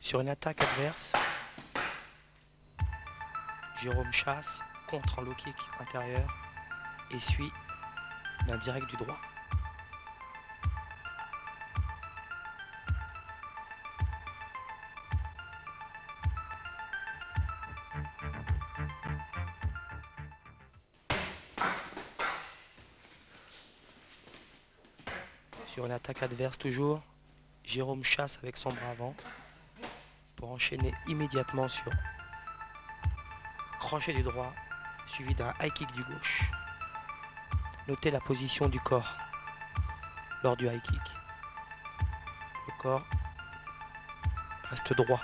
Sur une attaque adverse, Jérôme chasse, contre en low kick intérieur et suit d'un direct du droit. Sur une attaque adverse toujours, Jérôme chasse avec son bras avant pour enchaîner immédiatement sur crochet du droit suivi d'un high kick du gauche. Notez la position du corps lors du high kick. Le corps reste droit.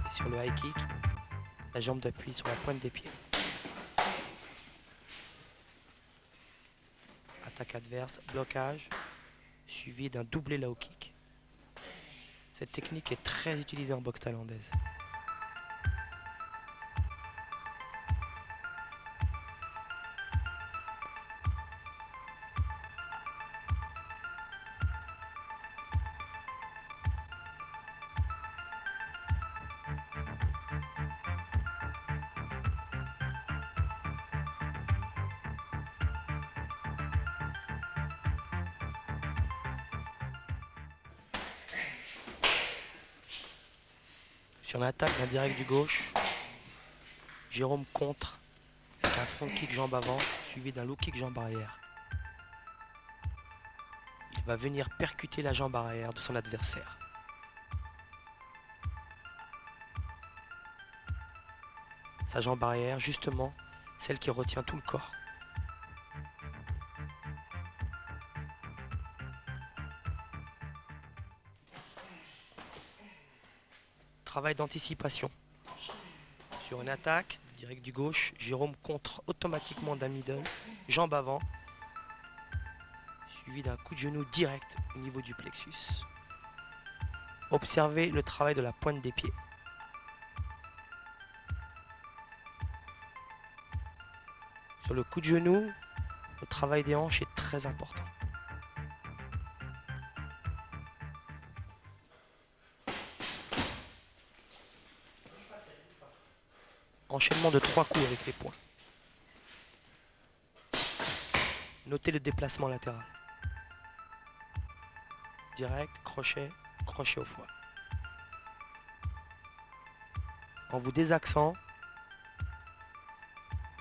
Et sur le high kick, la jambe d'appui sur la pointe des pieds. Attaque adverse, blocage, suivi d'un doublé low kick. Cette technique est très utilisée en boxe thaïlandaise. Sur l'attaque d'un direct du gauche, Jérôme contre avec un front kick jambe avant suivi d'un low kick jambe arrière. Il va venir percuter la jambe arrière de son adversaire. Sa jambe arrière, justement, celle qui retient tout le corps. Travail d'anticipation. Sur une attaque, direct du gauche, Jérôme contre automatiquement d'un middle, jambe avant, suivi d'un coup de genou direct au niveau du plexus. Observez le travail de la pointe des pieds. Sur le coup de genou, le travail des hanches est très important. Enchaînement de 3 coups avec les poings. Notez le déplacement latéral. Direct, crochet, crochet au foie. En vous désaxant,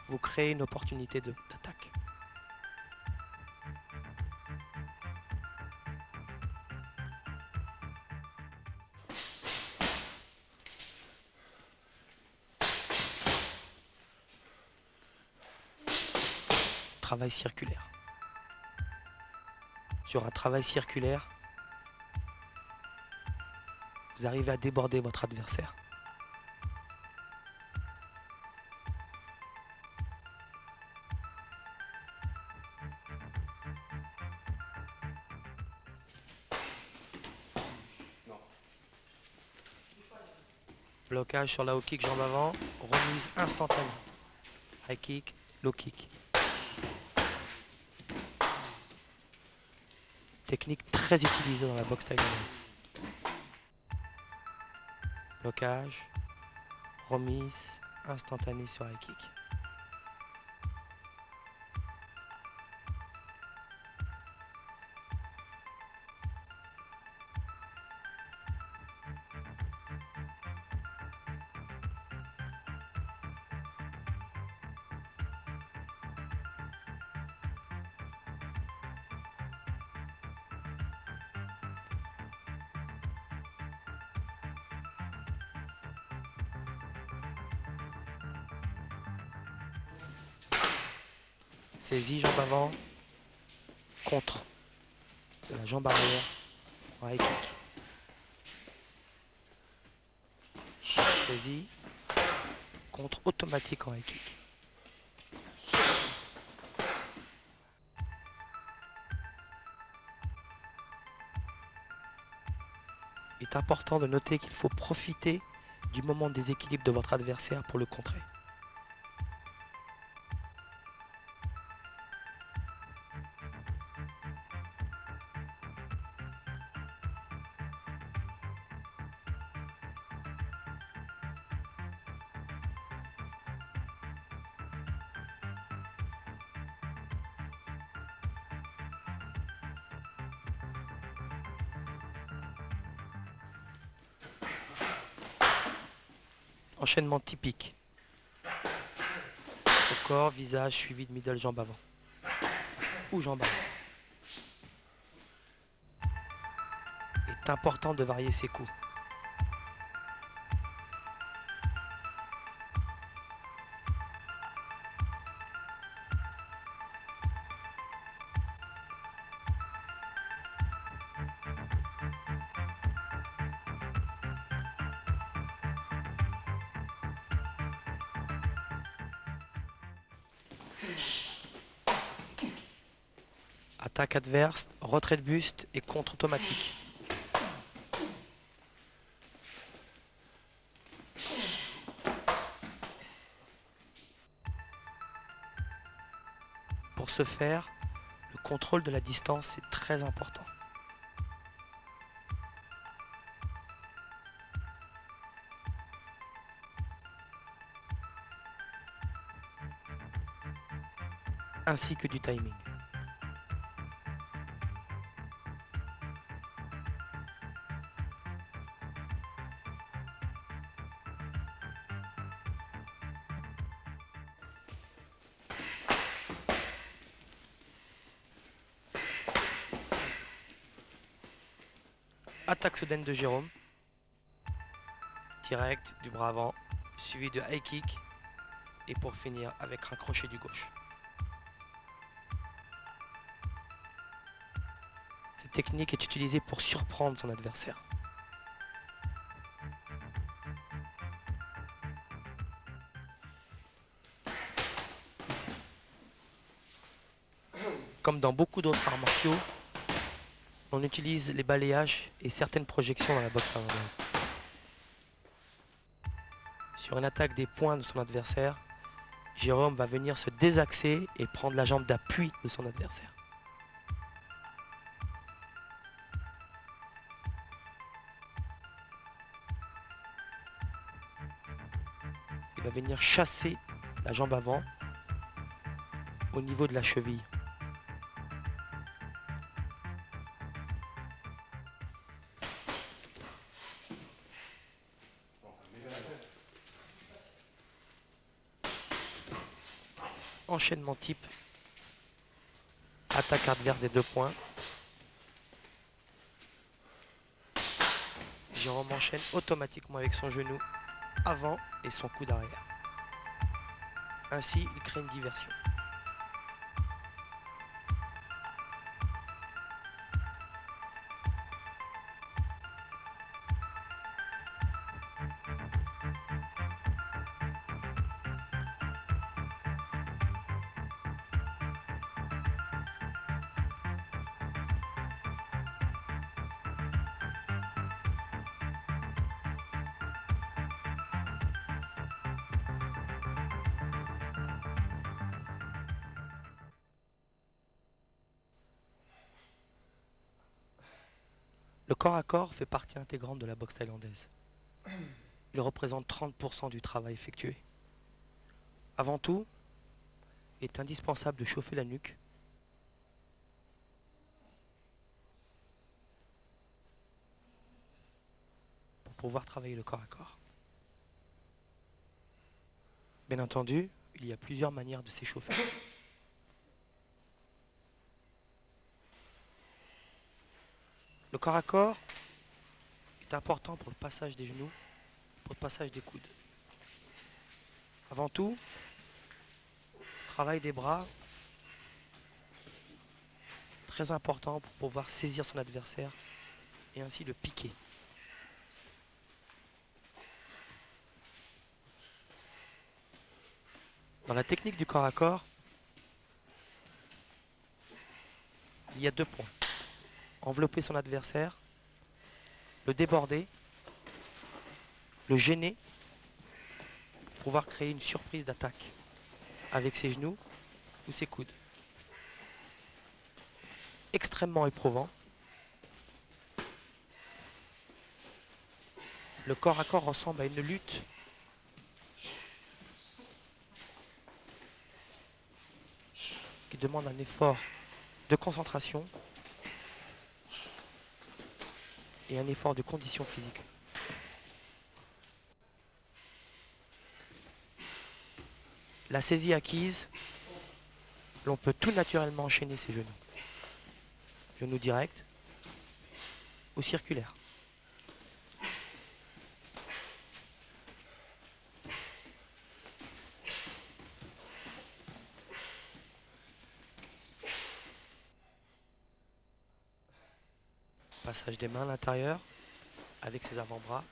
vous créez une opportunité d'attaque. Travail circulaire. Sur un travail circulaire, vous arrivez à déborder votre adversaire. Blocage sur la haut kick, jambe avant, remise instantanée. High kick, low kick. Technique très utilisée dans la boxe thaïlandaise. Blocage, remise instantanée sur high kick. Saisie, jambe avant, contre de la jambe arrière en high kick. Saisie, contre automatique en high kick. Il est important de noter qu'il faut profiter du moment de déséquilibre de votre adversaire pour le contrer. Enchaînement typique. Au corps, visage suivi de middle jambe avant. Ou jambe avant. Il est important de varier ses coups. Attaque adverse, retrait de buste et contre automatique. Pour ce faire, le contrôle de la distance est très important. Ainsi que du timing. Attaque soudaine de Jérôme. Direct du bras avant, suivi de high kick. Et pour finir avec un crochet du gauche. Cette technique est utilisée pour surprendre son adversaire. Comme dans beaucoup d'autres arts martiaux, on utilise les balayages et certaines projections dans la boxe thaïlandaise. Sur une attaque des poings de son adversaire, Jérôme va venir se désaxer et prendre la jambe d'appui de son adversaire. Il va venir chasser la jambe avant au niveau de la cheville. Enchaînement type. Attaque adverse des 2 points. Jérôme enchaîne automatiquement avec son genou avant et son coude arrière. Ainsi, il crée une diversion. Le corps à corps fait partie intégrante de la boxe thaïlandaise. Il représente 30% du travail effectué. Avant tout, il est indispensable de chauffer la nuque pour pouvoir travailler le corps à corps. Bien entendu, il y a plusieurs manières de s'échauffer. Le corps à corps est important pour le passage des genoux, pour le passage des coudes. Avant tout, travail des bras, très important pour pouvoir saisir son adversaire et ainsi le piquer. Dans la technique du corps à corps, il y a 2 points. Envelopper son adversaire, le déborder, le gêner, pour pouvoir créer une surprise d'attaque avec ses genoux ou ses coudes. Extrêmement éprouvant. Le corps à corps ressemble à une lutte qui demande un effort de concentration et un effort de condition physique. La saisie acquise, l'on peut tout naturellement enchaîner ses genoux. Genoux directs ou circulaires. Passage des mains à l'intérieur avec ses avant-bras.